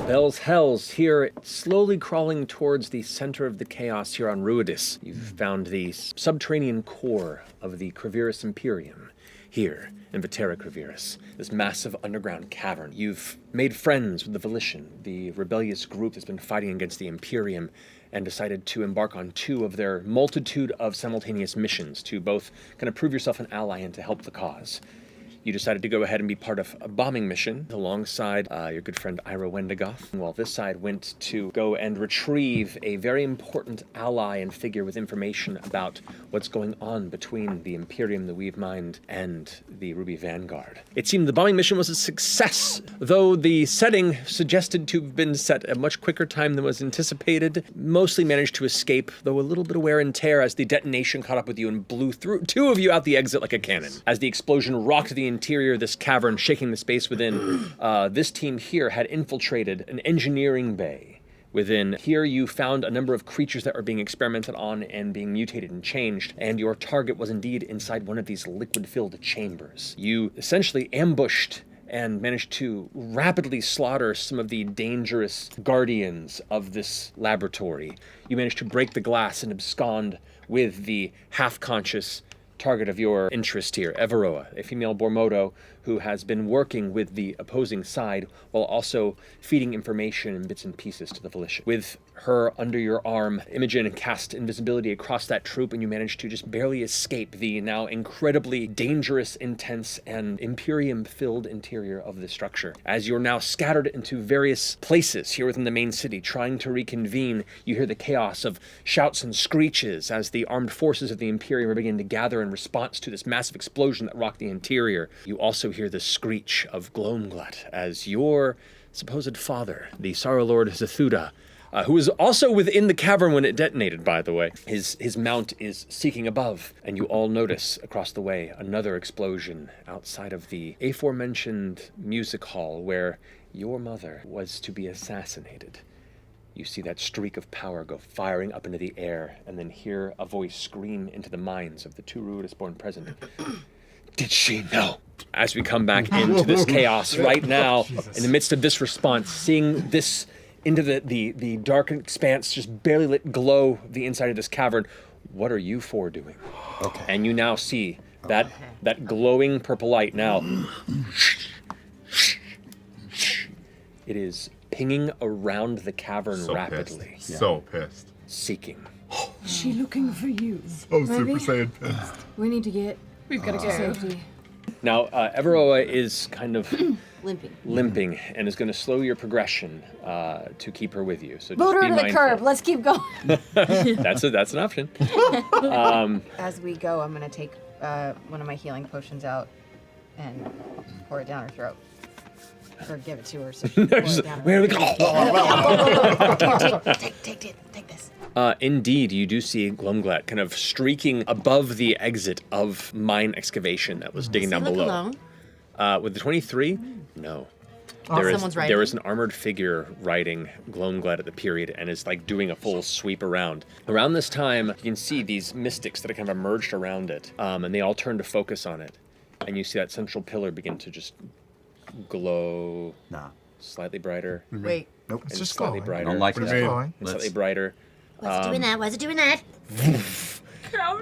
Bell's Hells here, slowly crawling towards the center of the chaos here on Ruidus. You've found the subterranean core of the Cravirus Imperium here in Vatera Cravirus, this massive underground cavern. You've made friends with the Volition, the rebellious group that's been fighting against the Imperium, and decided to embark on 2 of their multitude of simultaneous missions to both kind of prove yourself an ally and to help the cause. You decided to go ahead and be part of a bombing mission alongside your good friend Ira Wendigoth, while this side went to go and retrieve a very important ally and figure with information about what's going on between the Imperium, the Weave Mind, and the Ruby Vanguard. It seemed the bombing mission was a success, though the setting suggested to have been set a much quicker time than was anticipated. Mostly managed to escape, though a little bit of wear and tear as the detonation caught up with you and blew through 2 of you out the exit like a cannon. As the explosion rocked the interior of this cavern, shaking the space within, this team here had infiltrated an engineering bay. Within here, you found a number of creatures that were being experimented on and being mutated and changed, and your target was indeed inside one of these liquid-filled chambers. You essentially ambushed and managed to rapidly slaughter some of the dangerous guardians of this laboratory. You managed to break the glass and abscond with the half-conscious target of your interest here, Everoa, a female Bormodo who has been working with the opposing side while also feeding information in bits and pieces to the Volition. With her under your arm, Imogen cast invisibility across that troop, and you managed to just barely escape the now incredibly dangerous, intense, and Imperium-filled interior of the structure. As you're now scattered into various places here within the main city, trying to reconvene, you hear the chaos of shouts and screeches as the armed forces of the Imperium are beginning to gather in response to this massive explosion that rocked the interior. You also hear the screech of Gloamglut as your supposed father, the Sorrow Lord Zethuda, who was also within the cavern when it detonated, by the way. His mount is seeking above, and you all notice across the way another explosion outside of the aforementioned music hall where your mother was to be assassinated. You see that streak of power go firing up into the air, and then hear a voice scream into the minds of the 2 Ruidus-born present. Did she know? As we come back into this chaos right now, in the midst of this response, seeing this into the dark expanse, just barely lit glow the inside of this cavern, what are you 4 doing? Okay. And you now see that glowing purple light now. It is pinging around the cavern rapidly. Pissed. Yeah. So pissed. Seeking. Is she looking for you? So Super Saiyan pissed. We need to get... We've got to go. Safety. Now, Everoa is kind of limping and is going to slow your progression to keep her with you. So Boot just her be to the mindful. curb. Let's keep going. That's an option. As we go, I'm going to take one of my healing potions out and pour it down her throat. Or give it to her so she can pour it down her Where are we going? Take this. Indeed, you do see Gloamglut kind of streaking above the exit of mine excavation that was digging down below. Alone? With the 23, no. Someone's riding. There is an armored figure riding Gloamglut at the period and is like doing a full sweep around. Around this time, you can see these mystics that have kind of emerged around it, and they all turn to focus on it. And you see that central pillar begin to just glow. Nah. Slightly brighter. Wait. Nope. It's just slightly glowing. brighter. I don't like What that. do you mean? Glowing. And slightly brighter. Why's it doing that? Why's it doing that?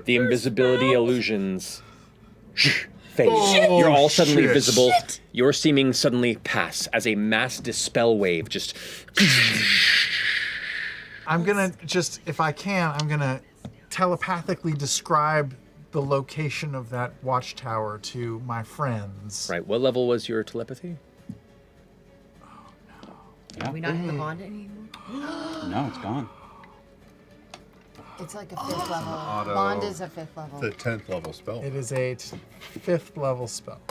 The invisibility illusions fade. You're all suddenly shit. visible. Your seeming suddenly pass as a mass dispel wave just... I'm gonna just, if I can, I'm gonna telepathically describe the location of that watchtower to my friends. Right, what level was your telepathy? Are we not in the bond anymore? No, it's gone. It's like a 5th level. Auto. Bond is a 5th level. The 10th level spell. It is a 5th level spell.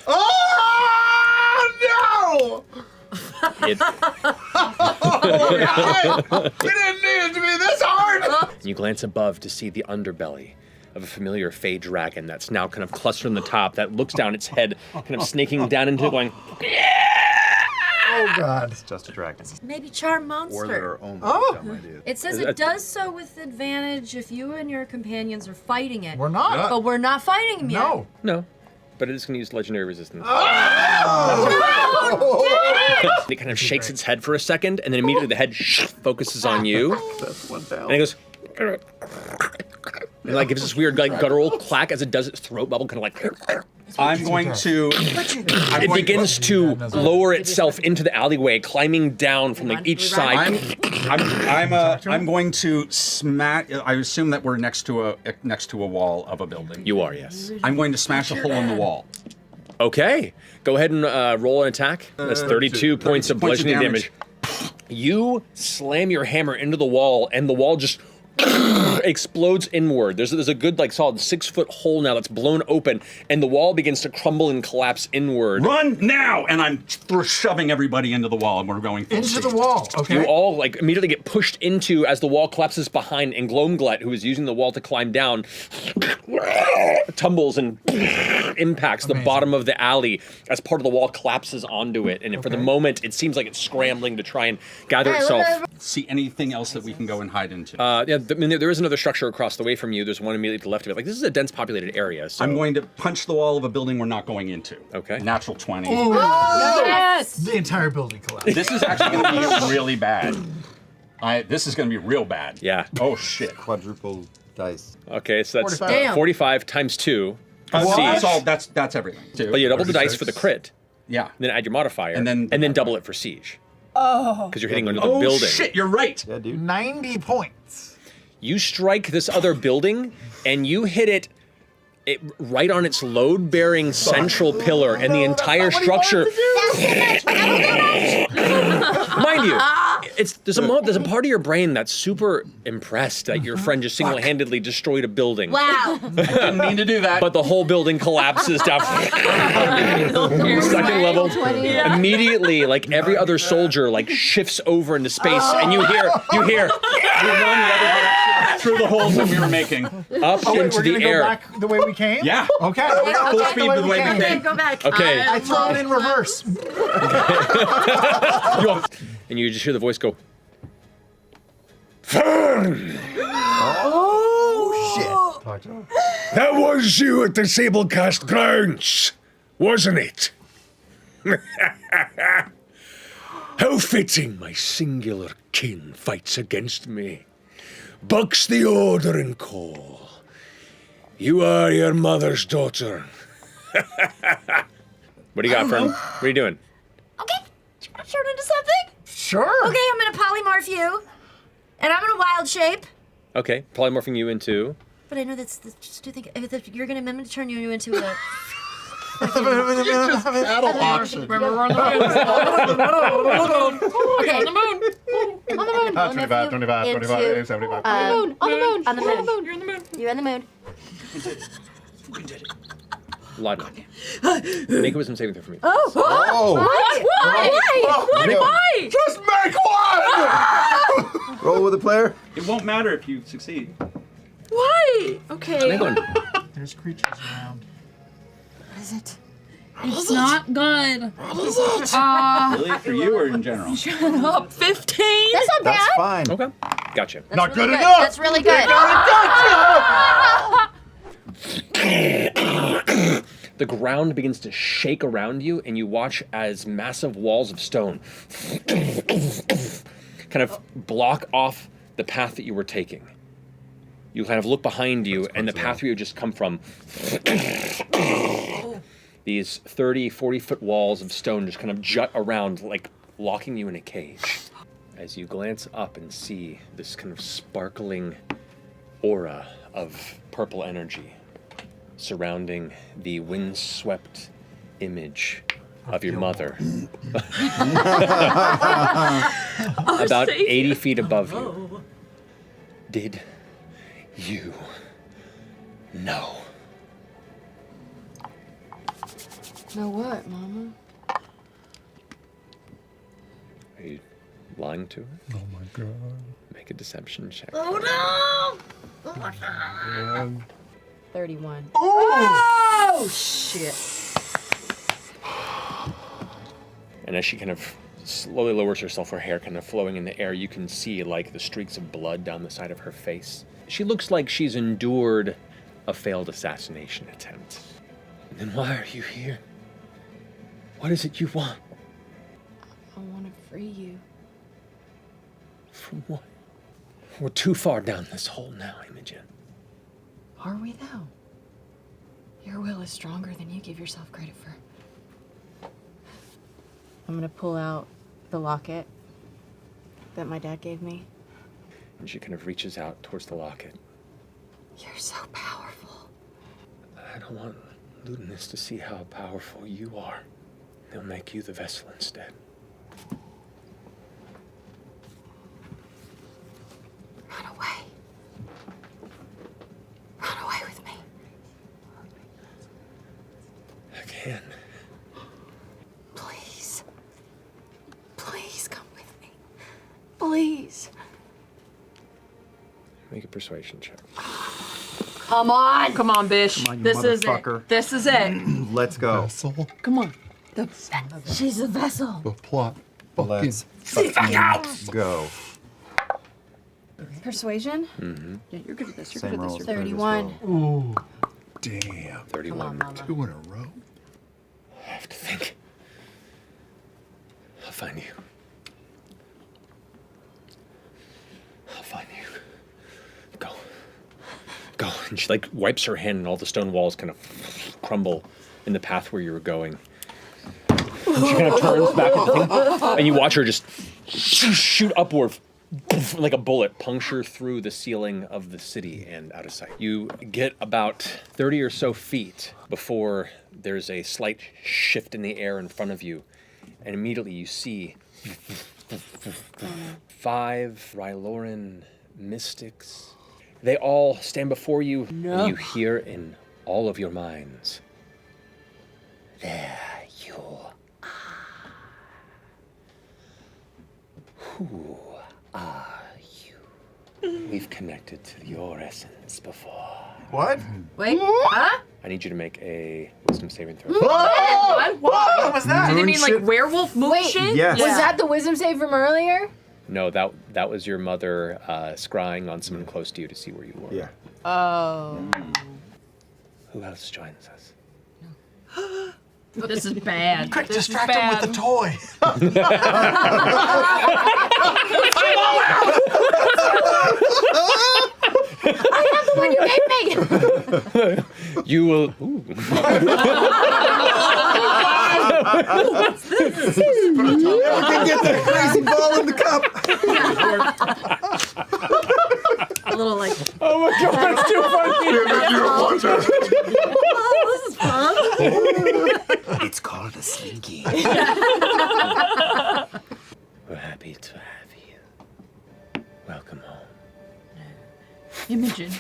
Oh no! It, We didn't need it to be this hard! you glance above to see the underbelly of a familiar Fey dragon that's now kind of clustered on the top, that looks down its head, kind of snaking down into it, going... Oh god. It's just a dragon. Maybe charm Or monster. their own dumb idea. It says it does so with advantage if you and your companions are fighting it. We're not. But we're not fighting him yet. No. No. but it is going to use legendary resistance. Oh! It kind of shakes its head for a second, and then immediately the head focuses on you. That's one down. And it goes, and like gives this weird like guttural clack as it does its throat bubble, kind of like. I'm going to. It begins to lower itself into the alleyway, climbing down from like each side. I'm going to smash. I assume that we're next to a wall of a building. You are, yes. I'm going to smash a hole in the wall. Okay, go ahead and roll an attack. That's 32 points of points of bludgeoning damage. You slam your hammer into the wall, and the wall just explodes inward. There's a good, like, solid 6-foot hole now that's blown open, and the wall begins to crumble and collapse inward. Run now! And I'm shoving everybody into the wall, and we're going full Into speed. the wall. Okay. You all, like, immediately get pushed into as the wall collapses behind, and Glomglut, who is using the wall to climb down, tumbles and impacts the bottom of the alley as part of the wall collapses onto it. And for the moment, it seems like it's scrambling to try and gather itself. See anything else that we can go and hide into? Yeah, I mean, there is another structure across the way from you. There's one immediately to the left of it. Like, this is a dense populated area, so... I'm going to punch the wall of a building we're not going into. Okay. Natural 20. Yes! The entire building collapsed. This is actually going to be really bad. This is going to be real bad. Yeah. Oh, shit. Quadruple dice. Okay, so that's 45. Damn. 45 times 2. That's everything. Too. But you double the dice 36. for the crit, Yeah. then add your modifier, And then- double it for siege. Oh. Because you're hitting under the Oh, building. shit, you're right. Yeah, dude. 90 points. You strike this other building, and you hit it right on its load-bearing central pillar, and the entire structure. Mind you, there's a part of your brain that's super impressed that your friend just single-handedly destroyed a building. Wow. Didn't mean to do that. But the whole building collapses down. Second level. Immediately, like every other soldier, like shifts over into space, and you hear we run the other direction through the holes that we were making. up Wait, into we're the gonna air. go back the way we came? Yeah. Okay. Full speed the way we Okay, came. go back. Okay. I throw it in reverse. And you just hear the voice go. Oh, shit. Talk to him. That was you at the Sablecast grounds, wasn't it? How fitting my singular kin fights against me. Bucks the order and call. You are your mother's daughter. What do you got, friend? What are you doing? Okay, turn into something. Sure. Okay, I'm gonna polymorph you, and I'm gonna wild shape. Okay, polymorphing you into. But I know that's just to think if you're gonna I'm gonna turn you into a. Battle auction. Okay. On the moon. 25, 25, 25, 75. On the moon. On the moon. You're in the moon. You're in the moon. Lie. Make a wisdom saving throw for me. Oh! Why? Just make one! Roll with the player. It won't matter if you succeed. Why? Okay. Make one. There's creatures around. It's not good. Really? For you or in general? 15? That's not That's bad. fine. Okay, gotcha. That's Not really good enough. That's really good. The ground begins to shake around you, and you watch as massive walls of stone kind of block off the path that you were taking. You kind of look behind you, and the path where you just come from, these 30, 40-foot walls of stone just kind of jut around, like locking you in a cage. As you glance up and see this kind of sparkling aura of purple energy surrounding the windswept image of your mother. About 80 feet above you. Did you know? Know what, Mama? Are you lying to her? Oh my god. Make a deception check. Oh no! 31. Oh shit! And as she kind of slowly lowers herself, her hair kind of flowing in the air, you can see like the streaks of blood down the side of her face. She looks like she's endured a failed assassination attempt. Then why are you here? What is it you want? I want to free you. From what? We're too far down this hole now, Imogen. Are we though? Your will is stronger than you give yourself credit for. I'm gonna pull out the locket that my dad gave me. And she kind of reaches out towards the locket. You're so powerful. I don't want Ludinus to see how powerful you are. They'll make you the vessel instead. Run away. Run away with me. I can. Please. Please come with me. Please. Make a persuasion check. Come on. Come on, Bish. Come on, you This is it. motherfucker. This is it. Let's go. Vessel. Come on. She's a vessel. The plot. Let's go. Persuasion? Yeah, you're good at this. You're Same good at roll. this. 31. Ooh. Damn. 31. Come on, Mama. 2 in a row. I have to think. I'll find you. I'll find you. Go. Go. And she like wipes her hand and all the stone walls kind of crumble in the path where you were going. And she kind of turns back at the thing, and you watch her just shoot upward like a bullet, puncture through the ceiling of the city and out of sight. You get about 30 or so feet before there's a slight shift in the air in front of you, and immediately you see 5 Ryloran mystics. They all stand before you, and you hear in all of your minds, there you are. Who are you? We've connected to your essence before. What? Wait. Huh? I need you to make a wisdom saving throw. What? What was that? Do they mean like Moonship? werewolf moon Wait, shit? Yes. Was that the wisdom save from earlier? No, that was your mother scrying on someone close to you to see where you were. Yeah. Oh. Who else joins us? This is bad. Quick, This is distract him with bad. the toy. When you gave me. You will. Ooh. We can get the crazy ball in the cup. A little like, Oh my god, that's too funny! oh, this is fun. It's called a slinky. We're happy to have you. Welcome home. Imogen.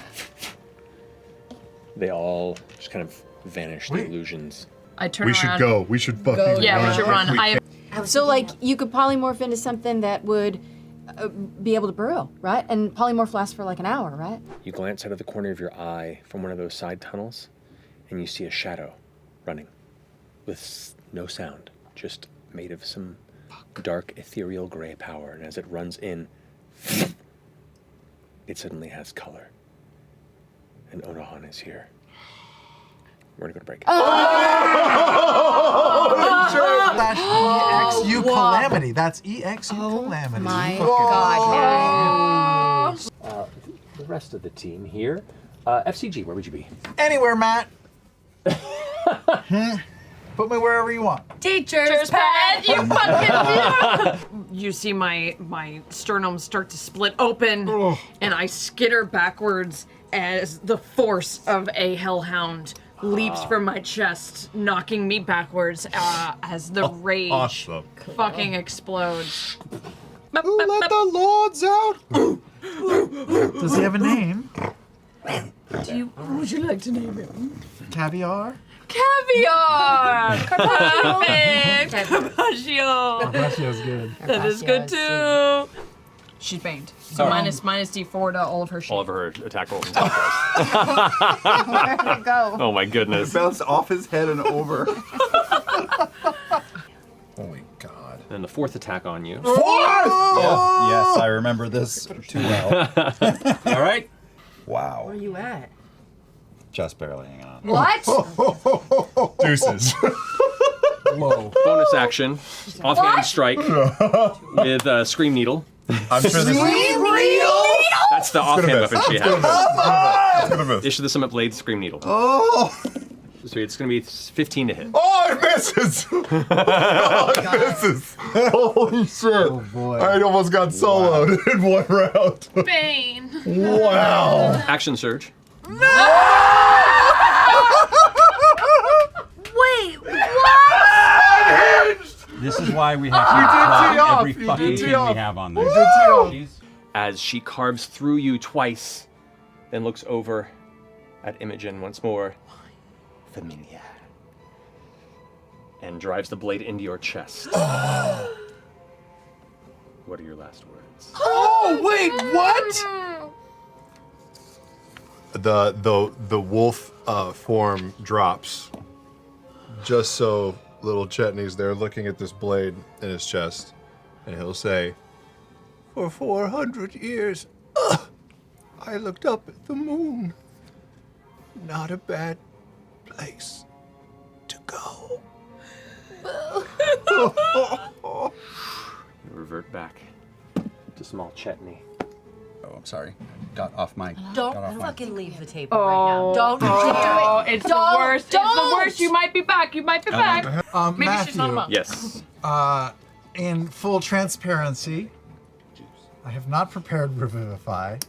They all just kind of vanish, the Wait. illusions. I turn We around. should go. We should fucking Yeah, run. we should run. I So, like, you could polymorph into something that would be able to burrow, right? And polymorph lasts for like an hour, right? You glance out of the corner of your eye from one of those side tunnels, and you see a shadow running with no sound, just made of some dark ethereal gray power. And as it runs in, it suddenly has color. And Onohan is here. We're gonna go to break. That's EXU Calamity. That's EXU Calamity. My God. The rest of the team here. FCG, where would you be? Anywhere, Matt. Put me wherever you want. Teacher's pet, you fucking You see my sternum start to split open, and I skitter backwards as the force of a hellhound leaps from my chest, knocking me backwards as the rage Awesome. fucking explodes. Who let the lords out? Does he have a name? Who would you like to name him? Caviar? Caviar! Perfect! Carpaccio! Carpaccio's good. That is good too. She's banged. So minus D4 to all of her shit. All of her attack rolls. Where'd it go? Oh my goodness. Bounced off his head and over. Holy God. And the 4th attack on you. Yes, I remember this too well. All right. Wow. Where are you at? Just barely hanging on. What? Deuces. Whoa. Bonus action. Offhand strike with Scream Needle. I'm sure this That's the offhand miss. weapon she has. is gonna miss. Issue the Summit Blade Scream Needle. Oh! So it's going to be 15 to hit. Oh, it misses! Oh, it misses! Holy shit! Oh boy. I almost got soloed in one round. Bane. Wow! Action surge. Wait, what? This is why we have to tee drop off. every You fucking did tee thing off. we have on this. Jeez. As she carves through you twice, then looks over at Imogen once more. Familia. And drives the blade into your chest. What are your last words? Oh, wait, what? The wolf form drops. Just so little Chetney's there looking at this blade in his chest. And he'll say, for 400 years, I looked up at the moon. Not a bad place to go. You revert back to small Chetney. Oh, I'm sorry. Got off my. Don't got off my- fucking leave the table right now. Don't do Oh, it. it's the Don't, worst. It's don't. the worst. You might be back. You might be back. Maybe she's not Matthew, up. Yes. in full transparency, I have not prepared Revivify.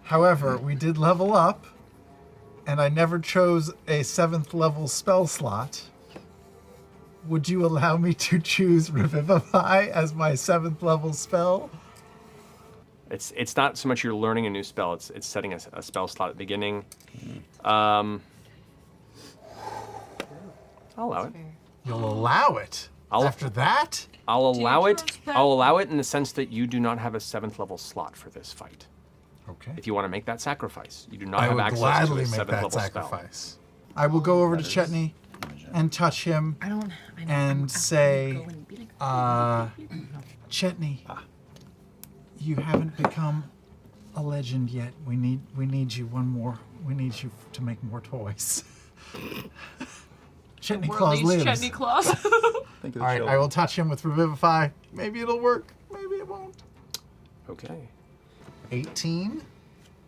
However, we did level up, and I never chose a 7th level spell slot. Would you allow me to choose Revivify as my 7th level spell? It's not so much you're learning a new spell, it's setting a spell slot at the beginning. I'll allow it. You'll allow it. After that? I'll allow it. I'll allow it in the sense that you do not have a 7th level slot for this fight. Okay. If you want to make that sacrifice, you do not I have would access gladly to a make 7th that level sacrifice. I will go over to Chetney and touch him and say, Chetney, you haven't become a legend yet. We need you one more. We need you to make more toys. Chetney Claus lives. Chetney Claus. Think of All right, I will touch him with Revivify. Maybe it'll work. Maybe it won't. spell. Okay. 18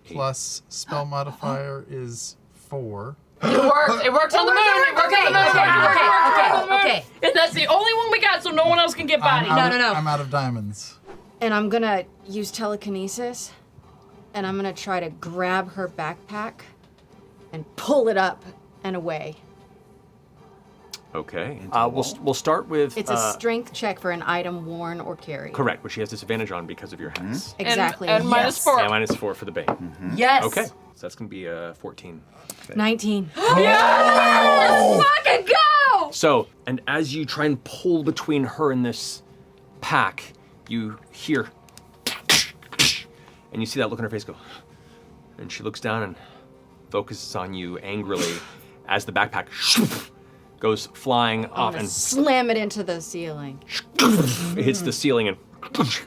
plus spell modifier is 4. It worked. It worked on the moon. It worked on the moon. Okay. And that's the only one we got, so no one else can get bodied. I'm out of diamonds. And I'm gonna use telekinesis, and I'm gonna try to grab her backpack and pull it up and away. Okay. We'll start with. It's a strength check for an item worn or carried. Correct, which she has disadvantage on because of your hats. Exactly. And -4. And -4 for the bane. Yes. Okay. So that's gonna be 14. 19. Let's fucking go! So, and as you try and pull between her and this pack, you hear, and you see that look on her face go, and she looks down and focuses on you angrily as the backpack goes flying off and Slam it into the ceiling. hits the ceiling and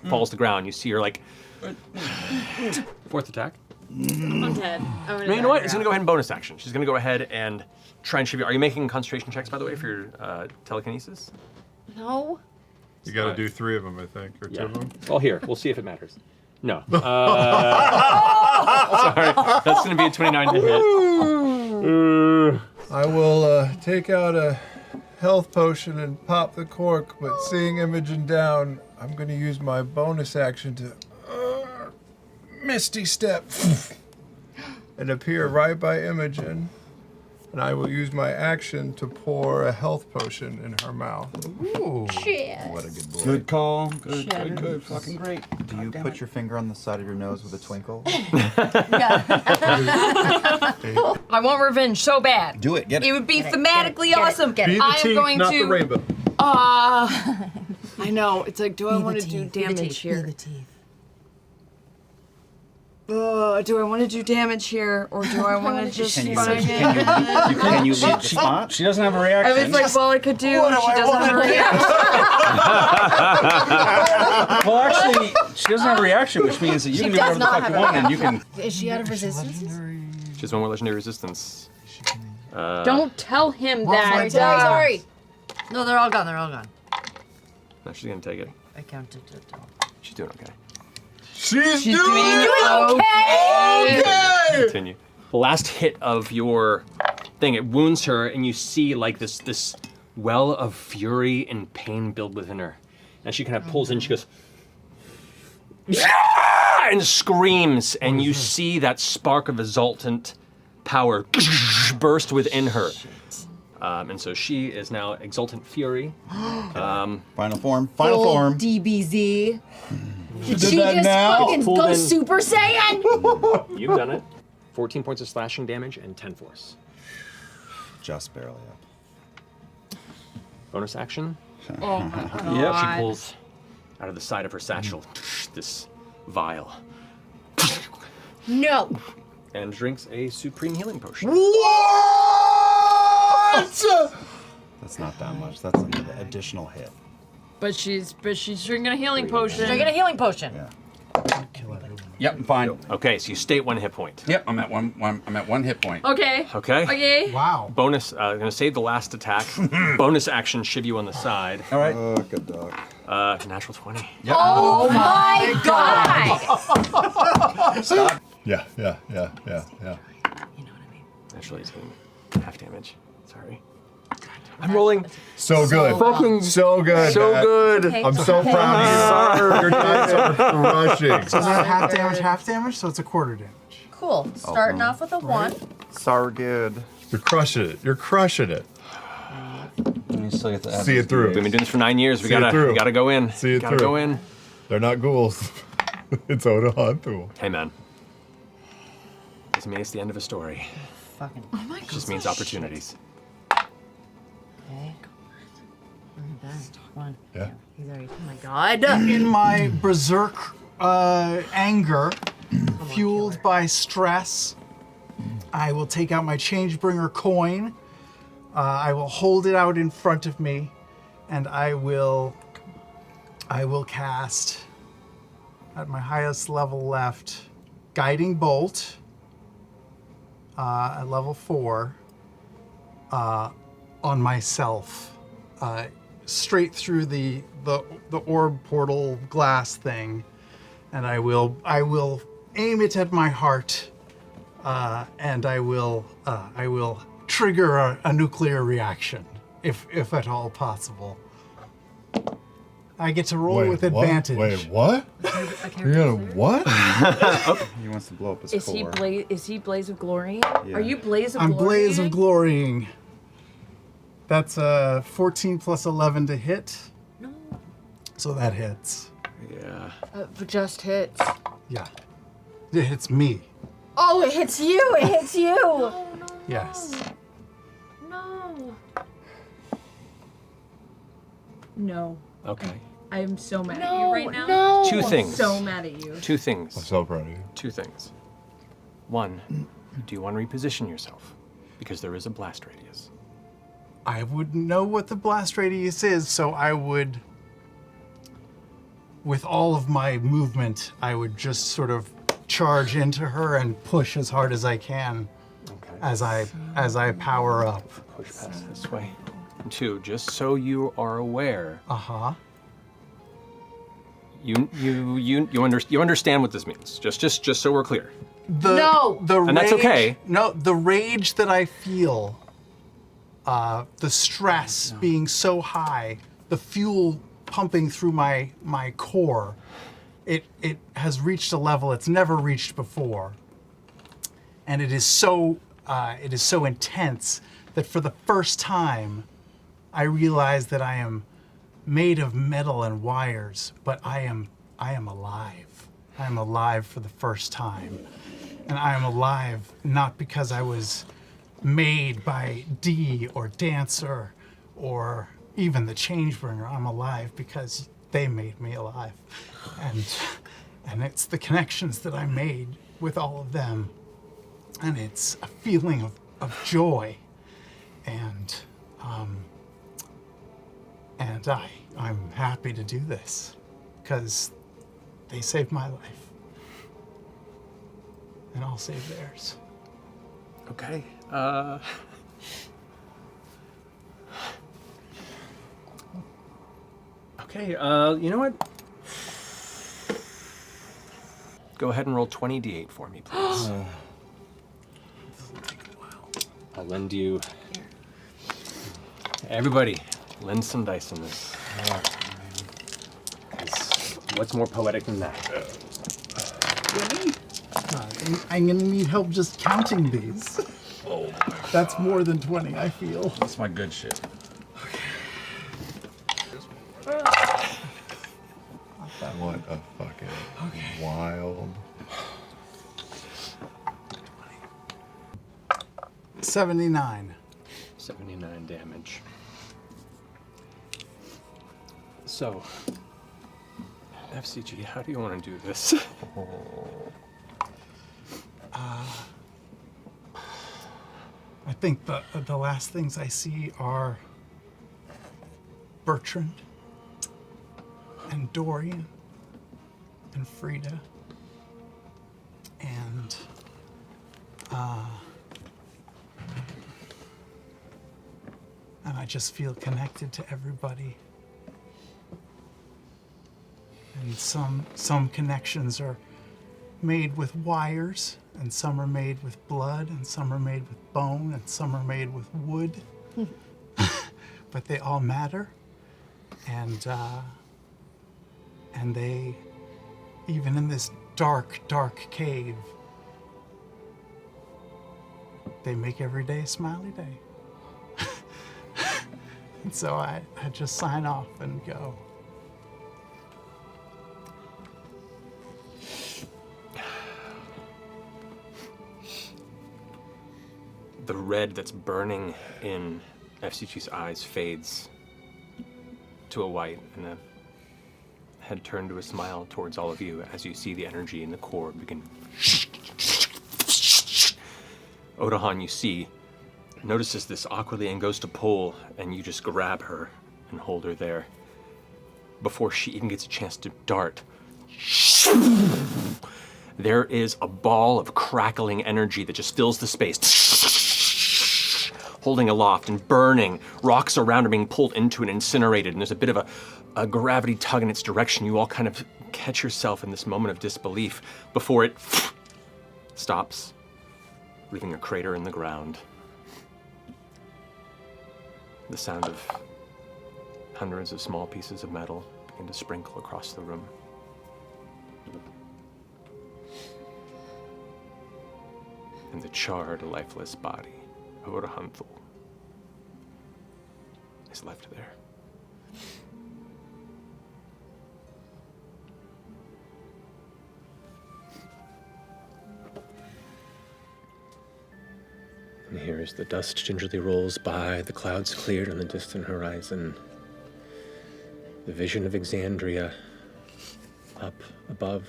falls to the ground. You see her like, 4th attack. I'm dead. No, you know what? It's gonna go ahead and bonus action. She's gonna go ahead and try and shiv you. Are you making concentration checks, by the way, for your telekinesis? No. You gotta do 3 of them, I think, or 2 of them. Well, here, we'll see if it matters. No. Sorry, that's gonna be a 29 to hit. I will take out a health potion and pop the cork, but seeing Imogen down, I'm gonna use my bonus action to Misty Step and appear right by Imogen. And I will use my action to pour a health potion in her mouth. Ooh. What a good boy. Good call. Good. Fucking great. Do you put your finger on the side of your nose with a twinkle? I want revenge so bad. Do it. Get it. It would be thematically awesome. Be the I am teeth, going not to. the rainbow. I know. It's like, do I want to do damage here? Do I want to do damage here, or do I want to just Can you, fucking? can you leave the spot? She doesn't have a I reaction. was like, well, I could do. She doesn't have a reaction. Well, actually, she doesn't have a reaction, which means that you can do whatever the fuck you want, and you can. Is she out of resistance? She has one more legendary resistance. Don't tell him What's that. my Sorry. No, they're all gone. They're all gone. No, she's gonna take it. I counted it all. She's doing okay. She's She's doing doing okay. Continue. The last hit of your thing, it wounds her, and you see like this well of fury and pain build within her. And she kind of pulls in, she goes, "Yeah!" and screams, and you see that spark of exultant power burst within her. And so she is now exultant fury. Final form. Final form. DBZ. She She just fucking Pulled go in. Super Saiyan. You've done it. 14 points of slashing damage and 10 force. Just barely up. Bonus action. Oh my She God. pulls out of the side of her satchel this vial No. and drinks a supreme healing potion. That's not that much. That's an additional hit. But she's drinking a healing potion. Drinking a healing potion. Yeah. Yep, I'm fine. Okay, so you state 1 hit point. Yep, I'm at one hit point. Okay. Okay. Okay. Wow. Bonus, gonna save the last attack. Bonus action, shiv you on the side. All right. Oh, good dog. Natural 20. Oh my God. Yeah. Actually, it's doing half damage. Sorry. I'm rolling. So good. So good. So Matt. good. Okay. I'm so proud of you. Your dice are crushing. So is that half damage, so it's a quarter damage. Cool. Starting off with a 1. So good. You're crushing it. You're crushing it. You still get to See it through. We've been doing this for 9 years. We See it through. gotta go in. See it gotta through. go in. They're not ghouls. It's Odahantu. Hey man. Doesn't mean it's the end of a story. Fucking. Oh my It God. just means opportunities. Okay. One. Yeah. He's already. Oh my God. In my berserk anger, fueled by stress, I will take out my Changebringer coin. I will hold it out in front of me, and I will cast at my highest level left, Guiding Bolt at level 4 on myself. Straight through the orb portal glass thing, and I will aim it at my heart, and I will trigger a nuclear reaction, if at all possible. I get to roll with advantage. Wait, what? You're gonna what? He wants to blow up his Is core. he Blaze of Glory? Yeah. Are you Blaze of I'm Glory? Blaze of Glorying. That's 14 plus 11 to hit. No. So that hits. Yeah. Just hits. Yeah. It hits me. Oh, it hits you. It hits you. Oh no. Yes. No. No. Okay. I am so mad at you right now. No. Two things. So mad at you. Two I'm things. so proud of you. Two things. One, do you want to reposition yourself? Because there is a blast radius. I wouldn't know what the blast radius is, so I would, with all of my movement, I would just sort of charge into her and push as hard as I can Okay. as I power up. Push past this way. And two, just so you are aware, Uh-huh. you understand what this means. Just so we're clear. The And that's okay. No, the rage that I feel, the stress being so high, the fuel pumping through my core, it has reached a level it's never reached before, and it is so intense that for the first time, I realize that I am made of metal and wires, but I am alive. I am alive for the first time. And I am alive not because I was made by D or Dancer or even the Changebringer. I'm alive because they made me alive. And it's the connections that I made with all of them. And it's a feeling of joy. And I'm happy to do this because they saved my life. And I'll save theirs. Okay. Okay, you know what? Go ahead and roll 20d8 for me, please. I'll lend you... Everybody, lend some dice on this. 'Cause what's more poetic than that? I'm gonna need help just counting these. Oh, that's more than 20, I feel. That's my good shit. What a fucking wild. 79. 79 damage. So, FCG, how do you want to do this? I think the last things I see are Bertrand and Dorian and Frida and I just feel connected to everybody. And some connections are made with wires, and some are made with blood, and some are made with bone, and some are made with wood. But they all matter. And they, even in this dark, dark cave, they make every day a smiley day. And so I just sign off and go. The red that's burning in FCG's eyes fades to a white, and a head turned to a smile towards all of you as you see the energy in the core begin. Odahan, you see, notices this awkwardly and goes to pull, and you just grab her and hold her there. Before she even gets a chance to dart, there is a ball of crackling energy that just fills the space, holding aloft and burning. Rocks around are being pulled into and incinerated, and there's a bit of a gravity tug in its direction. You all kind of catch yourself in this moment of disbelief before it stops, leaving a crater in the ground. The sound of hundreds of small pieces of metal begin to sprinkle across the room. And the charred, lifeless body of Odahanthul is left there. And here as the dust gingerly rolls by, the clouds cleared on the distant horizon, the vision of Exandria up above.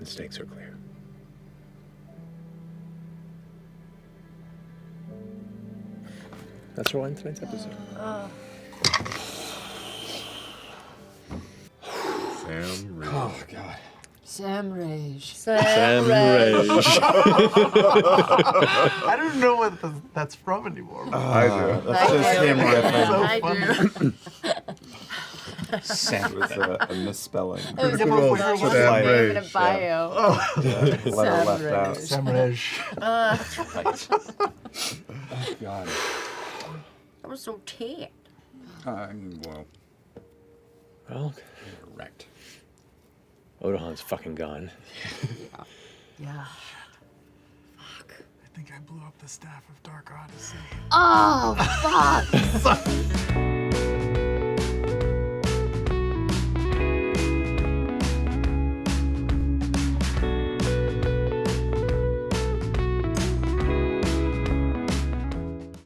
The stakes are clear. That's our one tonight's episode. Sam Reed. Oh, God. Sam Rage. Sam Rage. I don't know what that's from anymore. I do. That's just him riffing. I do. Sam It was a misspelling. It was a Well, word Sam in Rage, a bio. Letter left out. Sam Rage. That's right. Oh, God. That was so tight. Well, Well, correct. Odahan's fucking gone. Yeah. I think I blew up the staff of Dark Odyssey. Oh, fuck.